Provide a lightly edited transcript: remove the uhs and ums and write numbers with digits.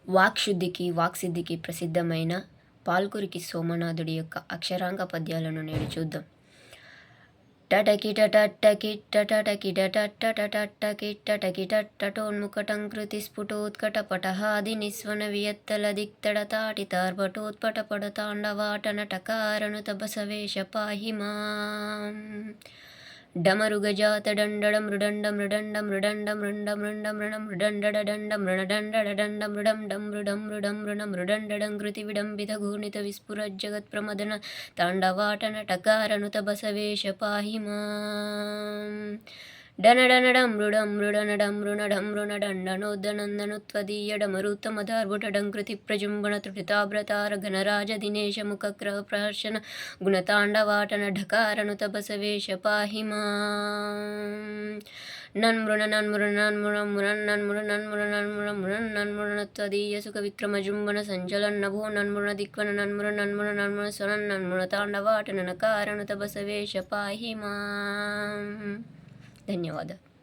వాక్సిద్ధికి ప్రసిద్ధమైన పాల్కురికి సోమనాథుడి యొక్క అక్షరాంగ పద్యాలను నేడు చూద్దాం. టటకిటటట్టకిటటటటటటకిటటటటోన్ముఖటంకృతి స్ఫుటోత్కటపటహాది నిస్వన వియత్తలదిక్తడతాటితార్భటోత్పటపడతాండవాటనటకారనుత బసవేశ పాహి మాం. డమరుగజాతడండడ మృడండ మృడండ మృడండ మృండ మృండ మృణ మృడండడండ మృణడండడండ మృడం డం మృడం మృడం మృణ మృడండడం కృతి విడంబిత ఘూర్ణిత విస్ఫురజ్జగత్ప్రమదన తాండవాటనటకారనుత బసవేశ పాహి మాం. డనడనడం మృడం మృడనడం మృణడం మృణడండనోద్దనందనుత్వదీయడమరుత్తమదార్భుటడం కృతి ప్రజుంబణ త్రుటితాభ్రతార ఘనరాజ దినేశ ముఖగ్రహ ప్రహర్షణ గుణతాండవాటన ఢకారనుత బసవేశ పాహి మాం. నన్మృణ నన్మృణ నన్మృణ మురన్ నన్మృణ నన్మృణ నన్మృణ మురన్ నన్మృణత్వదీయ సుఖ విక్రమ జుంబన సంచలన్నభో నన్మృణ దిక్వన నన్మృణ నన్మృణ నన్మృణ స్వరన్ నన్మృణ తాండవాటన నకారనుత బసవేశ పాహి మాం. ధన్యవాదాలు.